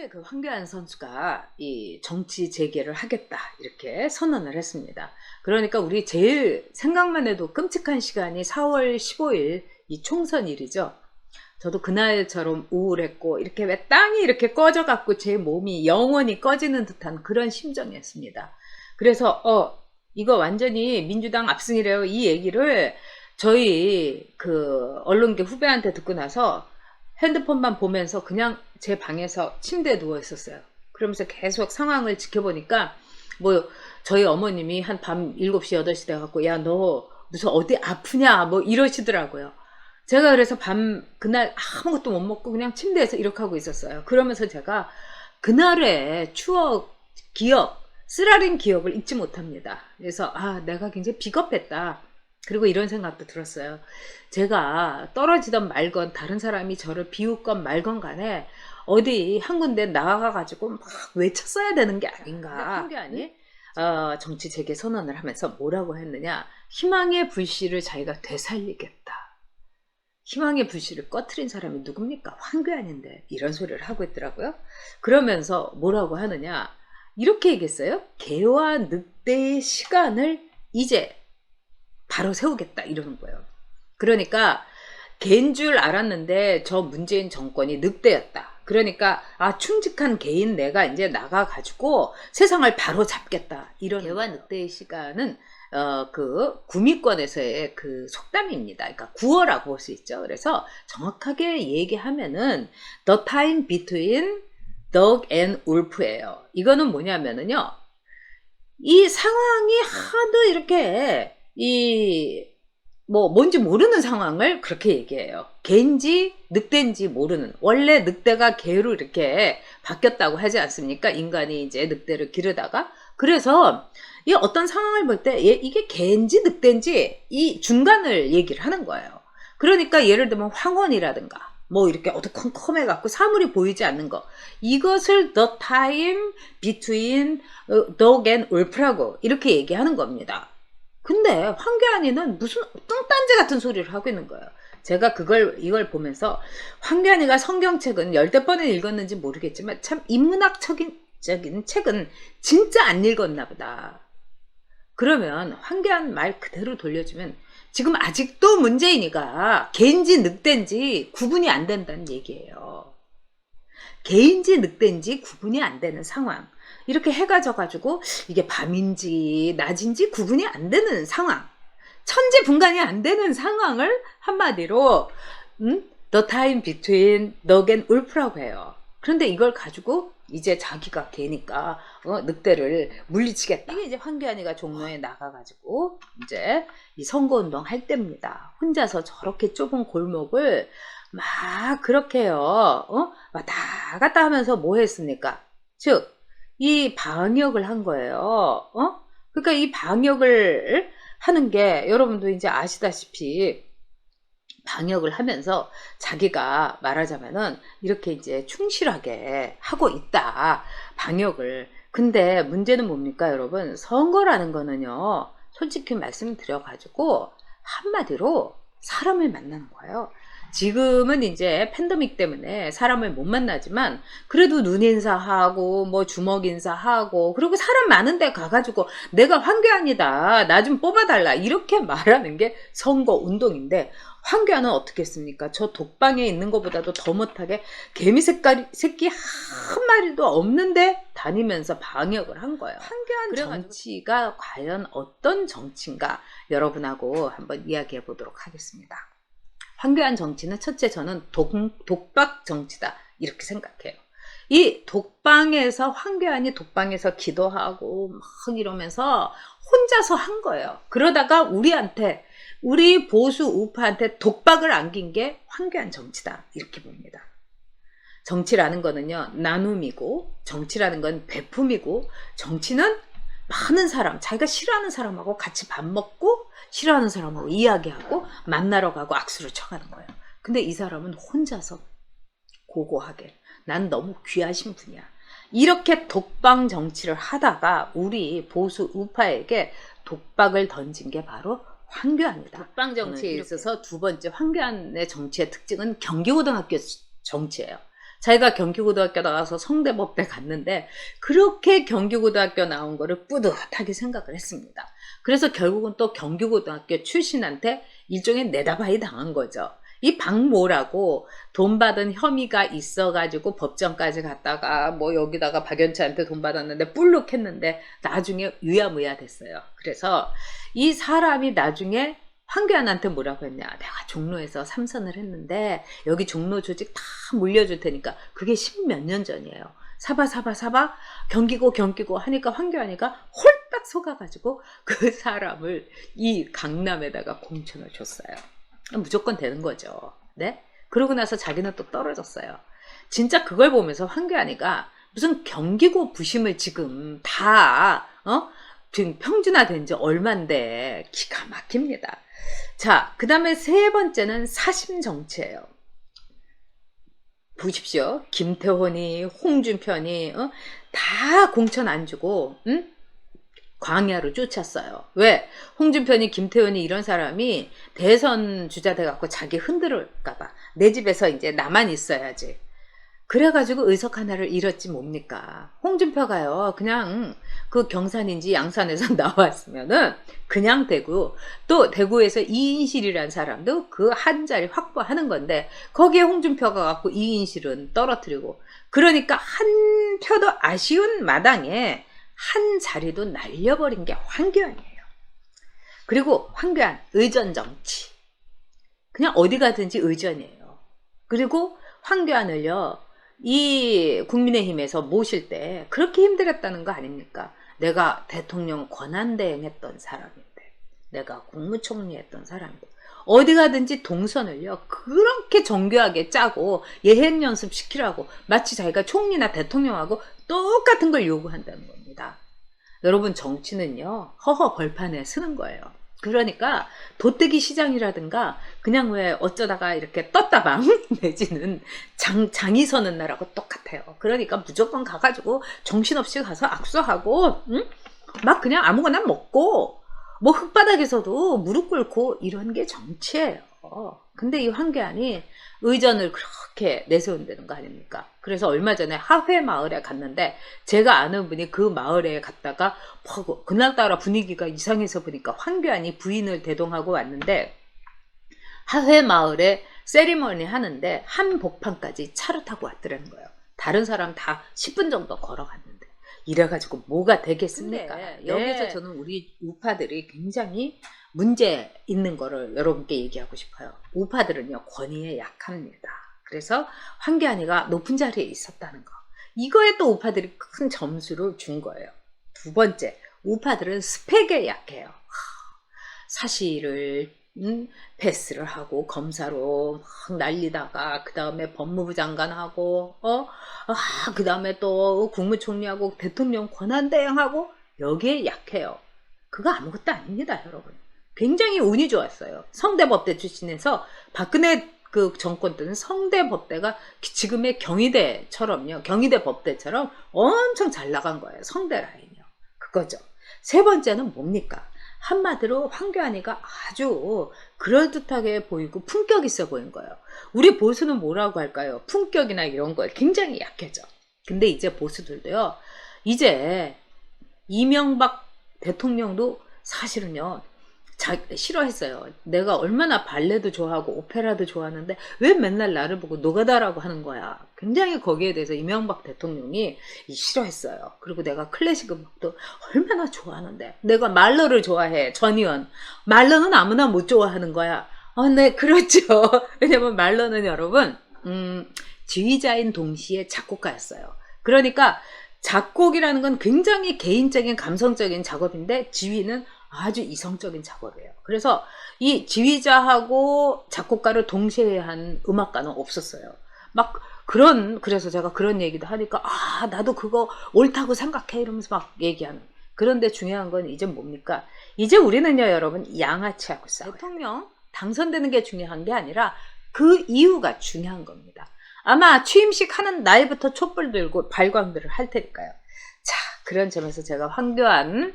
근데 그 황교안 선수가 이 정치 재개를 하겠다 이렇게 선언을 했습니다. 그러니까 우리 제일 생각만 해도 끔찍한 시간이 4월 15일 이 총선일이죠. 저도 그날처럼 우울했고 이렇게 왜 땅이 이렇게 꺼져 갖고 제 몸이 영원히 꺼지는 듯한 그런 심정이었습니다. 그래서 이거 완전히 민주당 압승이래요. 이 얘기를 저희 그 언론계 후배한테 듣고 나서 핸드폰만 보면서 그냥 제 방에서 침대에 누워 있었어요. 그러면서 계속 상황을 지켜보니까 뭐 저희 어머님이 한 밤 7시 8시 돼갖고 야 너 무슨 어디 아프냐 뭐 이러시더라고요. 제가 그래서 그날 아무것도 못 먹고 그냥 침대에서 이렇게 하고 있었어요. 그러면서 제가 그날의 추억, 기억, 쓰라린 기억을 잊지 못합니다. 그래서 내가 굉장히 비겁했다. 그리고 이런 생각도 들었어요. 제가 떨어지던 말건 다른 사람이 저를 비웃건 말건 간에 어디 한 군데 나가가지고 막 외쳤어야 되는 게 아닌가. 황교안이 정치 재개 선언을 하면서 뭐라고 했느냐. 희망의 불씨를 자기가 되살리겠다. 희망의 불씨를 꺼트린 사람이 누굽니까? 황교안인데 이런 소리를 하고 있더라고요. 그러면서 뭐라고 하느냐. 이렇게 얘기했어요. 개와 늑대의 시간을 이제 바로 세우겠다 이러는 거예요. 그러니까 개인 줄 알았는데 저 문재인 정권이 늑대였다. 그러니까 충직한 개인 내가 이제 나가가지고 세상을 바로 잡겠다. 이런 개와 늑대의 시간은 그 구미권에서의 그 속담입니다. 그러니까 구어라고 볼 수 있죠. 그래서 정확하게 얘기하면은 The time between dog and wolf예요. 이거는 뭐냐면은요. 이 상황이 하도 이렇게 뭔지 모르는 상황을 그렇게 얘기해요. 개인지 늑대인지 모르는. 원래 늑대가 개로 이렇게 바뀌었다고 하지 않습니까? 인간이 이제 늑대를 기르다가. 그래서 이 어떤 상황을 볼 때 이게 개인지 늑대인지 이 중간을 얘기를 하는 거예요. 그러니까 예를 들면 황혼이라든가 뭐 이렇게 어두컴컴해 갖고 사물이 보이지 않는 거. 이것을 the time between dog and wolf라고 이렇게 얘기하는 겁니다. 근데 황교안이는 무슨 뚱딴지 같은 소리를 하고 있는 거예요. 제가 이걸 보면서 황교안이가 성경책은 열댓 번을 읽었는지 모르겠지만 참 인문학적인 책은 진짜 안 읽었나 보다. 그러면 황교안 말 그대로 돌려주면 지금 아직도 문재인이가 개인지 늑대인지 구분이 안 된다는 얘기예요. 개인지 늑대인지 구분이 안 되는 상황. 이렇게 해가 져가지고 이게 밤인지 낮인지 구분이 안 되는 상황. 천지분간이 안 되는 상황을 한마디로 The time between dog and wolf라고 해요. 그런데 이걸 가지고 이제 자기가 개니까 늑대를 물리치겠다. 이게 이제 황교안이가 종로에 나가가지고 이제 이 선거운동 할 때입니다. 혼자서 저렇게 좁은 골목을 막 그렇게요. 왔다 갔다 하면서 뭐 했습니까? 즉 이 방역을 한 거예요. 그러니까 이 방역을 하는 게 여러분도 이제 아시다시피 방역을 하면서 자기가 말하자면은 이렇게 이제 충실하게 하고 있다. 방역을. 근데 문제는 뭡니까, 여러분? 선거라는 거는요. 솔직히 말씀드려가지고 한마디로 사람을 만나는 거예요. 지금은 이제 팬데믹 때문에 사람을 못 만나지만 그래도 눈 인사하고 뭐 주먹 인사하고 그리고 사람 많은 데 가가지고 내가 황교안이다 나 좀 뽑아달라 이렇게 말하는 게 선거 운동인데 황교안은 어떻게 했습니까? 저 독방에 있는 것보다도 더 못하게 개미 새끼 한 마리도 없는데 다니면서 방역을 한 거예요. 황교안 정치가 과연 어떤 정치인가 여러분하고 한번 이야기해 보도록 하겠습니다. 황교안 정치는 첫째 저는 독박 정치다 이렇게 생각해요. 이 독방에서 황교안이 독방에서 기도하고 막 이러면서 혼자서 한 거예요. 그러다가 우리 보수 우파한테 독박을 안긴 게 황교안 정치다 이렇게 봅니다. 정치라는 거는요 나눔이고 정치라는 건 베품이고 정치는 많은 사람 자기가 싫어하는 사람하고 같이 밥 먹고 싫어하는 사람하고 이야기하고 만나러 가고 악수를 쳐가는 거예요. 근데 이 사람은 혼자서 고고하게 난 너무 귀하신 분이야. 이렇게 독방 정치를 하다가 우리 보수 우파에게 독박을 던진 게 바로 황교안이다. 독방 정치에 있어서 두 번째 황교안의 정치의 특징은 경기고등학교 정치예요. 자기가 경기고등학교 나가서 성대법대 갔는데 그렇게 경기고등학교 나온 거를 뿌듯하게 생각을 했습니다. 그래서 결국은 또 경기고등학교 출신한테 일종의 내다바이 당한 거죠. 이 박모라고 돈 받은 혐의가 있어가지고 법정까지 갔다가 뭐 여기다가 박연차한테 돈 받았는데 뿔룩했는데 나중에 유야무야 됐어요. 그래서 이 사람이 나중에 황교안한테 뭐라고 했냐. 내가 종로에서 삼선을 했는데 여기 종로 조직 다 물려줄 테니까 그게 10몇 년 전이에요. 사봐 경기고 하니까 황교안이가 홀딱 속아가지고 그 사람을 이 강남에다가 공천을 줬어요. 무조건 되는 거죠. 네? 그러고 나서 자기는 또 떨어졌어요. 진짜 그걸 보면서 황교안이가 무슨 경기고 부심을 지금 다 지금 평준화된 지 얼만데 기가 막힙니다. 자, 그 다음에 세 번째는 사심정치예요. 보십시오. 김태훈이 홍준표니 다 공천 안 주고 광야로 쫓았어요. 왜? 홍준표니 김태훈이 이런 사람이 대선 주자 돼갖고 자기 흔들을까봐 내 집에서 이제 나만 있어야지. 그래가지고 의석 하나를 잃었지 뭡니까. 홍준표가요 그냥 그 경산인지 양산에서 나왔으면은 그냥 되고 또 대구에서 이인실이라는 사람도 그 한 자리 확보하는 건데 거기에 홍준표가 갖고 이인실은 떨어뜨리고 그러니까 한 표도 아쉬운 마당에 한 자리도 날려버린 게 황교안이에요. 그리고 황교안 의전정치 그냥 어디 가든지 의전이에요. 그리고 황교안을요 이 국민의힘에서 모실 때 그렇게 힘들었다는 거 아닙니까? 내가 대통령 권한대행 했던 사람인데 내가 국무총리 했던 사람인데 어디 가든지 동선을요 그렇게 정교하게 짜고 예행 연습 시키라고 마치 자기가 총리나 대통령하고 똑같은 걸 요구한다는 겁니다. 여러분 정치는요 허허 벌판에 쓰는 거예요. 그러니까 도떼기 시장이라든가 그냥 왜 어쩌다가 이렇게 떴다방 내지는 장이 서는 날하고 똑같아요. 그러니까 무조건 가가지고 정신없이 가서 악수하고 막 그냥 아무거나 먹고 뭐 흙바닥에서도 무릎 꿇고 이런 게 정치예요. 근데 이 황교안이 의전을 그렇게 내세운다는 거 아닙니까? 그래서 얼마 전에 하회 마을에 갔는데 제가 아는 분이 그 마을에 갔다가 그날따라 분위기가 이상해서 보니까 황교안이 부인을 대동하고 왔는데 하회 마을에 세리머니 하는데 한복판까지 차를 타고 왔더라는 거예요. 다른 사람 다 10분 정도 걸어갔는데 이래가지고 뭐가 되겠습니까? 네. 여기서 저는 우리 우파들이 굉장히 문제 있는 거를 여러분께 얘기하고 싶어요. 우파들은요 권위에 약합니다. 그래서 황교안이가 높은 자리에 있었다는 거 이거에 또 우파들이 큰 점수를 준 거예요. 두 번째 우파들은 스펙에 약해요. 사실을 패스를 하고 검사로 막 날리다가 그 다음에 법무부 장관하고 그 다음에 또 국무총리하고 대통령 권한대행하고 여기에 약해요. 그거 아무것도 아닙니다 여러분. 굉장히 운이 좋았어요. 성대법대 출신에서 박근혜 그 정권 때는 성대법대가 지금의 경희대처럼요. 경희대 법대처럼 엄청 잘 나간 거예요. 성대 라인이요. 그거죠. 세 번째는 뭡니까? 한마디로 황교안이가 아주 그럴듯하게 보이고 품격 있어 보인 거예요. 우리 보수는 뭐라고 할까요? 품격이나 이런 거에 굉장히 약해져. 근데 이제 보수들도요. 이제 이명박 대통령도 사실은요. 싫어했어요. 내가 얼마나 발레도 좋아하고 오페라도 좋아하는데 왜 맨날 나를 보고 노가다라고 하는 거야. 굉장히 거기에 대해서 이명박 대통령이 싫어했어요. 그리고 내가 클래식 음악도 얼마나 좋아하는데 내가 말러를 좋아해. 전희원. 말러는 아무나 못 좋아하는 거야. 네 그렇죠. 왜냐면 말러는 여러분 지휘자인 동시에 작곡가였어요. 그러니까 작곡이라는 건 굉장히 개인적인 감성적인 작업인데 지휘는 아주 이성적인 작업이에요. 그래서 이 지휘자하고 작곡가를 동시에 한 음악가는 없었어요. 그래서 제가 그런 얘기도 하니까 나도 그거 옳다고 생각해 이러면서 막 얘기하는. 그런데 중요한 건 이제 뭡니까? 이제 우리는요 여러분 양아치하고 싸워요. 대통령 당선되는 게 중요한 게 아니라 그 이유가 중요한 겁니다. 아마 취임식 하는 날부터 촛불 들고 발광들을 할 테니까요. 자, 그런 점에서 제가 황교안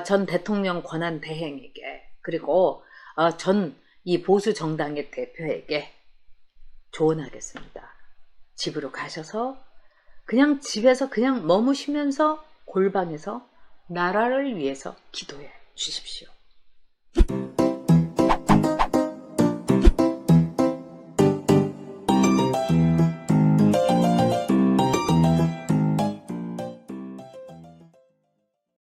전 대통령 권한 대행에게 그리고 전 이 보수 정당의 대표에게 조언하겠습니다. 집으로 가셔서 그냥 집에서 그냥 머무시면서 골방에서 나라를 위해서 기도해 주십시오.